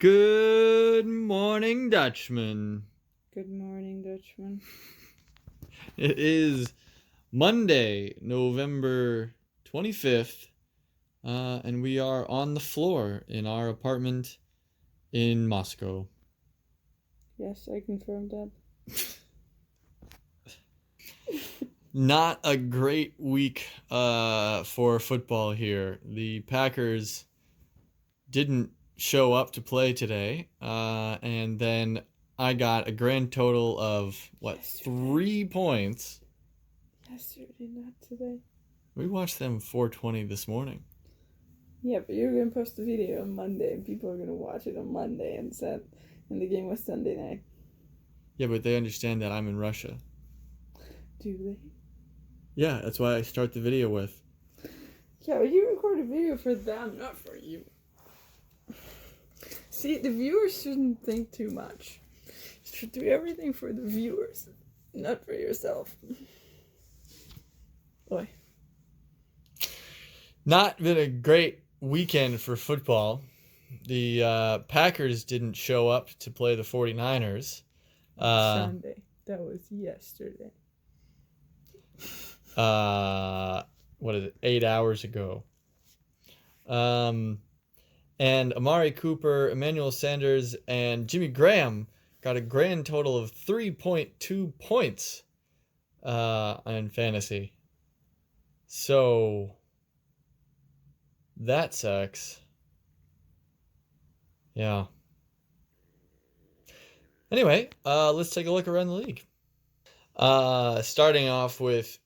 Good morning, Dutchman. Good morning, Dutchman. It is Monday, November 25th, and we are on the floor in our apartment in Moscow. Yes, I confirmed that. Not a great week for football here. The Packers didn't show up to play today, and then I got a grand total of, Yesterday. 3 points. Yesterday, not today. We watched them 4:20 this morning. Yeah, but you're gonna post the video on Monday, and people are gonna watch it on Monday and the game was Sunday night. Yeah, but they understand that I'm in Russia. Do they? Yeah, that's why I start the video with. Yeah, but you record a video for them, not for you. See, the viewers shouldn't think too much. You should do everything for the viewers, not for yourself. Oi. Not been a great weekend for football. The Packers didn't show up to play the 49ers. Sunday. That was yesterday. What is it? 8 hours ago. And Amari Cooper, Emmanuel Sanders, and Jimmy Graham got a grand total of 3.2 points in fantasy. So that sucks. Yeah. Anyway, let's take a look around the league. Starting off with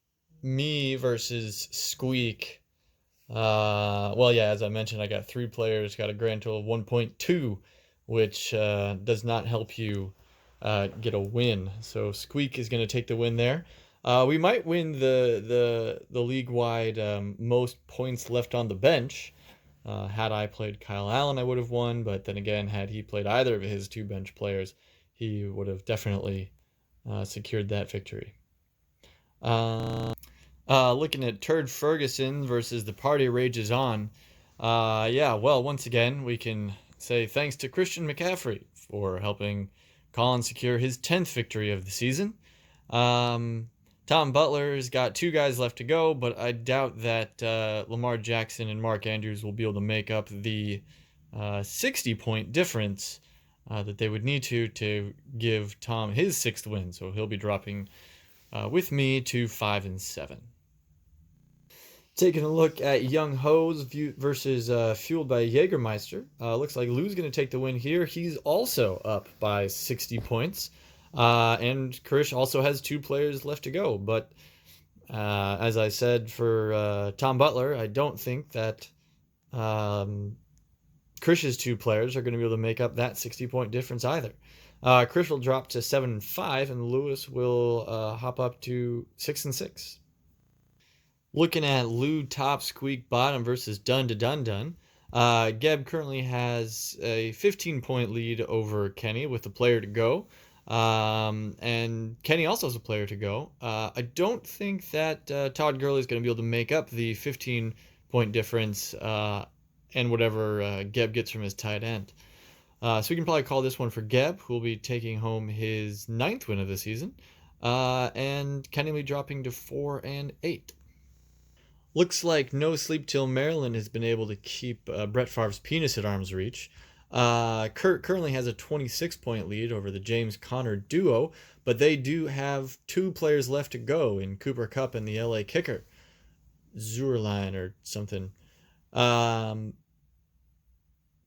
me versus Squeak. As I mentioned, I got 3 players, got a grand total of 1.2, which does not help you get a win. So Squeak is going to take the win there. We might win the league-wide most points left on the bench. Had I played Kyle Allen, I would have won. But then again, had he played either of his 2 bench players, he would have definitely secured that victory. Looking at Turd Ferguson versus the Party Rages On. Once again, we can say thanks to Christian McCaffrey for helping Colin secure his 10th victory of the season. Tom Butler's got 2 guys left to go, but I doubt that Lamar Jackson and Mark Andrews will be able to make up the 60-point difference that they would need to give Tom his 6th win. So he'll be dropping with me to 5-7. Taking a look at Young Hoes versus Fueled by Jägermeister. Looks like Lou's going to take the win here. He's also up by 60 points. And Krish also has 2 players left to go. But as I said for Tom Butler, I don't think that Krish's 2 players are going to be able to make up that 60-point difference either. Krish will drop to 7-5, and Lewis will hop up to 6-6. Looking at Lou top, Squeak bottom versus Dun to Dun Dun. Geb currently has a 15-point lead over Kenny with a player to go. And Kenny also has a player to go. I don't think that Todd Gurley is going to be able to make up the 15-point difference and whatever Geb gets from his tight end. So we can probably call this one for Geb, who will be taking home his 9th win of the season. And Kenny will be dropping to 4-8. Looks like No Sleep Till Maryland has been able to keep Brett Favre's penis at arm's reach. Kurt currently has a 26-point lead over the James Conner duo, but they do have 2 players left to go in Cooper Kupp and the LA kicker, Zurline or something.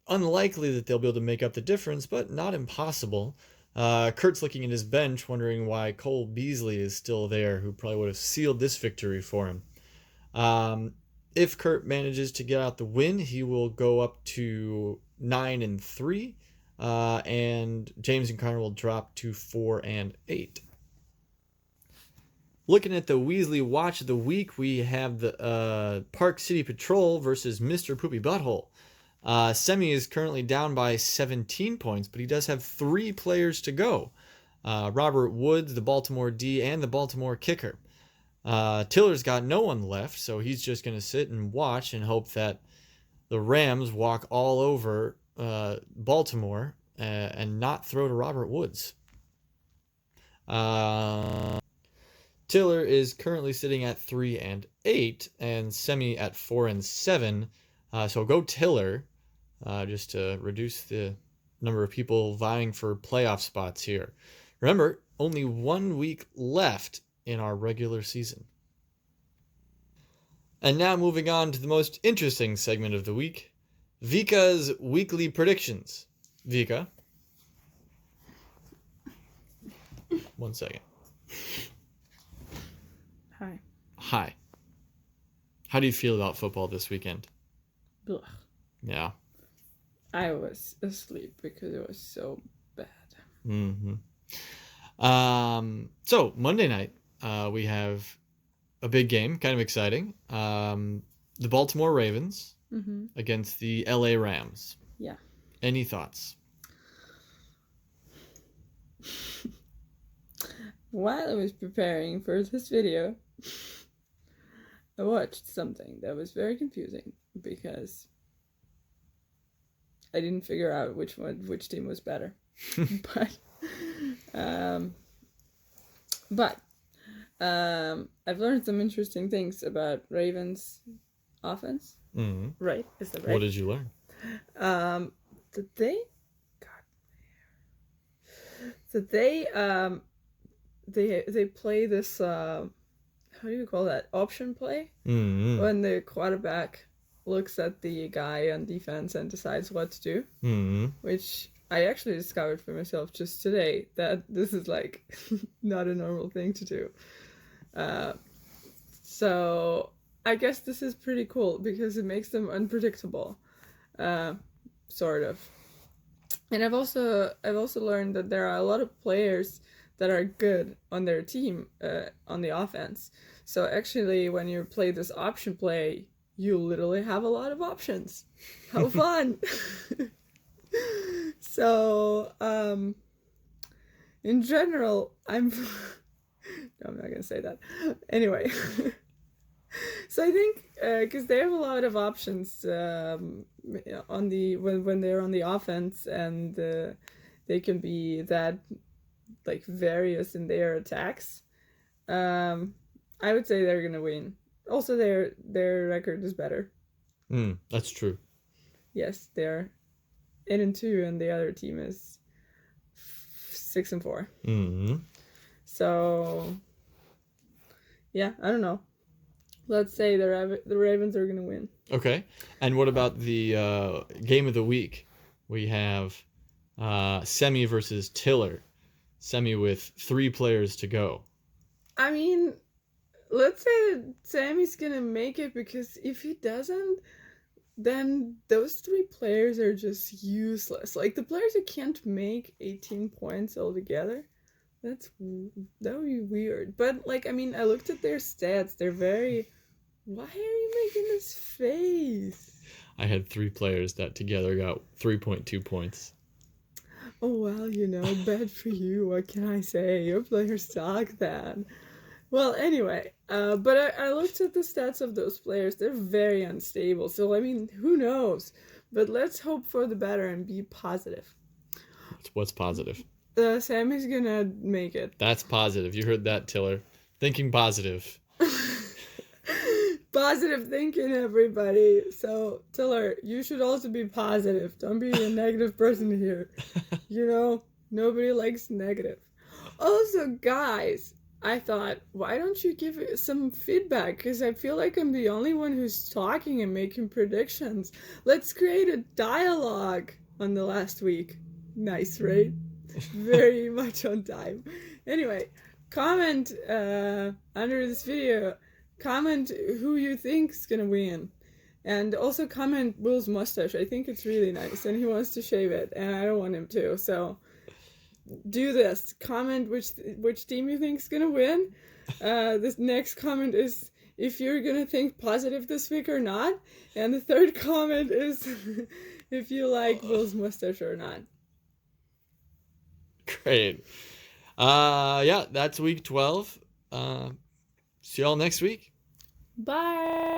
Unlikely that they'll be able to make up the difference, but not impossible. Kurt's looking at his bench, wondering why Cole Beasley is still there, who probably would have sealed this victory for him. If Kurt manages to get out the win, he will go up to 9-3, and James and Connor will drop to 4-8. Looking at the Weasley Watch of the Week, we have the Park City Patrol versus Mr. Poopy Butthole. Semi is currently down by 17 points, but he does have 3 players to go. Robert Woods, the Baltimore D, and the Baltimore kicker. Tiller's got no one left, so he's just going to sit and watch and hope that the Rams walk all over Baltimore and not throw to Robert Woods. Tiller is currently sitting at 3-8, and Semi at 4-7. So go Tiller, just to reduce the number of people vying for playoff spots here. Remember, only 1 week left in our regular season. And now moving on to the most interesting segment of the week, Vika's weekly predictions. Vika. 1 second. Hi. Hi. How do you feel about football this weekend? Ugh. Yeah. I was asleep because it was so bad. Mm-hmm. So Monday night, we have a big game, kind of exciting. The Baltimore Ravens against the LA Rams. Yeah. Any thoughts? While I was preparing for this video, I watched something that was very confusing because I didn't figure out which team was better. But I've learned some interesting things about Ravens offense. Mm-hmm. Right? Is that right? What did you learn? That they play this how do you call that, option play? When the quarterback looks at the guy on defense and decides what to do, which I actually discovered for myself just today, that this is like not a normal thing to do. So I guess this is pretty cool because it makes them unpredictable, sort of. And I've also learned that there are a lot of players that are good on their team on the offense. So actually, when you play this option play, you literally have a lot of options. How fun! So, in general, no, I'm not gonna say that. Anyway, so I think because they have a lot of options on the when they're on the offense, and they can be that like various in their attacks. I would say they're gonna win. Also, their record is better. That's true. Yes, they're 8-2, and the other team is 6-4. So, yeah, I don't know. Let's say the Ravens are gonna win. Okay, and what about the game of the week? We have Semi versus Tiller. Semi with 3 players to go. I mean, let's say that Sammy's gonna make it, because if he doesn't, then those 3 players are just useless. Like, the players who can't make 18 points altogether, that would be weird. But, like, I mean, I looked at their stats. They're very... Why are you making this face? I had 3 players that together got 3.2 points. Oh, well, bad for you. What can I say? Your players suck then. Well, anyway, but I looked at the stats of those players. They're very unstable. So, I mean, who knows? But let's hope for the better and be positive. What's positive? Sammy's gonna make it. That's positive. You heard that, Tiller. Thinking positive. Positive thinking, everybody. So, Tiller, you should also be positive. Don't be a negative person here. Nobody likes negative. Also, guys, I thought, why don't you give some feedback? Because I feel like I'm the only one who's talking and making predictions. Let's create a dialogue on the last week. Nice, right? Very much on time. Anyway, comment under this video. Comment who you think's gonna win. And also comment Will's mustache. I think it's really nice, and he wants to shave it, and I don't want him to. So do this. Comment which team you think's gonna win. This next comment is if you're gonna think positive this week or not. And the third comment is if you like Will's mustache or not. Great. Yeah, that's week 12. See y'all next week. Bye.